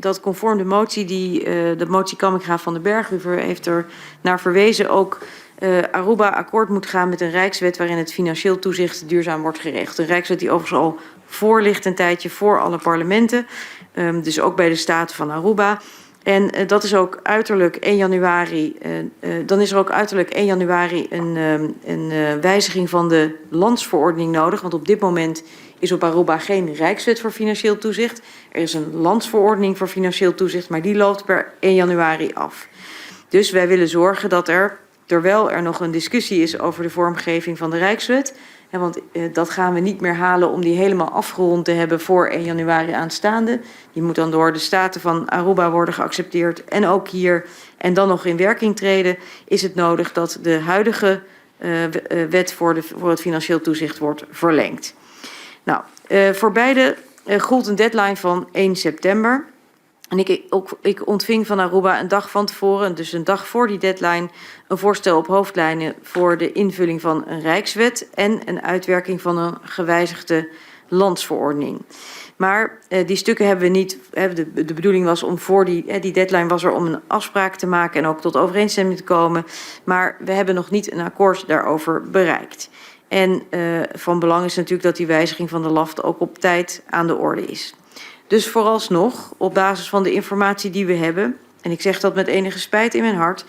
dat conform de motie de motie Kamminga van den Berg, u heeft er naar verwezen, ook Aruba akkoord moet gaan met een Rijkswet waarin het financieel toezicht duurzaam wordt geregeld. Een Rijkswet die overigens al voor ligt een tijdje voor alle parlementen, dus ook bij de Staten van Aruba. En dat is ook uiterlijk 1 januari, dan is er ook uiterlijk 1 januari een wijziging van de landsverordening nodig. Want op dit moment is op Aruba geen Rijkswet voor financieel toezicht. Er is een landsverordening voor financieel toezicht, maar die loopt per 1 januari af. Dus wij willen zorgen dat terwijl er nog een discussie is over de vormgeving van de Rijkswet, want dat gaan we niet meer halen om die helemaal afgerond te hebben voor 1 januari aanstaande. Die moet dan door de Staten van Aruba worden geaccepteerd en ook hier en dan nog in werking treden. Is het nodig dat de huidige wet voor het financieel toezicht wordt verlengd. Nou, voor beide gold een deadline van 1 september. En ik ontving van Aruba een dag van tevoren, dus een dag voor die deadline, een voorstel op hoofdlijnen voor de invulling van een Rijkswet en een uitwerking van een gewijzigde landsverordening. Maar die stukken hebben we niet, de bedoeling was om voor die deadline was er om een afspraak te maken en ook tot overeenstemming te komen. Maar we hebben nog niet een akkoord daarover bereikt. En van belang is natuurlijk dat die wijziging van de LAFT ook op tijd aan de orde is. Dus vooralsnog, op basis van de informatie die we hebben, en ik zeg dat met enige spijt in mijn hart,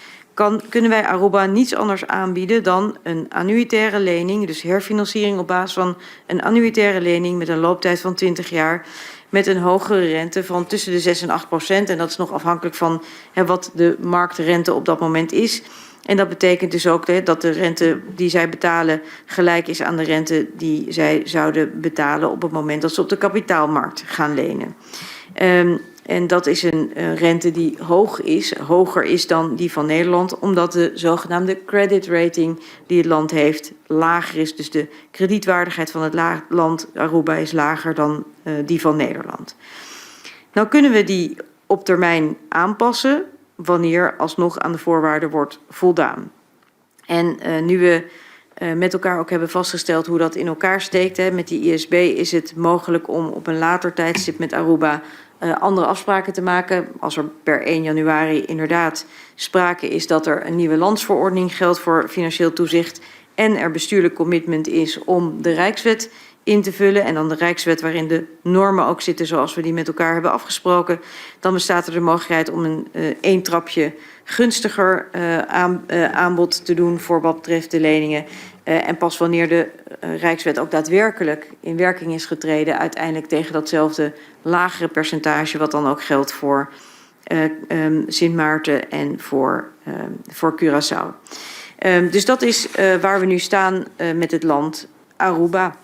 kunnen wij Aruba niets anders aanbieden dan een annuitaire lening, dus herfinanciering op basis van een annuitaire lening met een looptijd van 20 jaar, met een hogere rente van tussen de 6 en 8%. En dat is nog afhankelijk van wat de marktrente op dat moment is. En dat betekent dus ook dat de rente die zij betalen gelijk is aan de rente die zij zouden betalen op het moment dat ze op de kapitaalmarkt gaan lenen. En dat is een rente die hoger is dan die van Nederland, omdat de zogenaamde credit rating die het land heeft lager is. Dus de kredietwaardigheid van het land Aruba is lager dan die van Nederland. Nou kunnen we die op termijn aanpassen wanneer alsnog aan de voorwaarden wordt voldaan. En nu we met elkaar ook hebben vastgesteld hoe dat in elkaar steekt, met die ISB is het mogelijk om op een later tijdstip met Aruba andere afspraken te maken. Als er per 1 januari inderdaad sprake is dat er een nieuwe landsverordening geldt voor financieel toezicht en er bestuurlijk commitment is om de Rijkswet in te vullen en dan de Rijkswet waarin de normen ook zitten zoals we die met elkaar hebben afgesproken, dan bestaat er de mogelijkheid om een één trapje gunstiger aanbod te doen voor wat betreft de leningen. En pas wanneer de Rijkswet ook daadwerkelijk in werking is getreden, uiteindelijk tegen datzelfde lagere percentage wat dan ook geldt voor Sint Maarten en voor Curaçao. Dus dat is waar we nu staan met het land Aruba.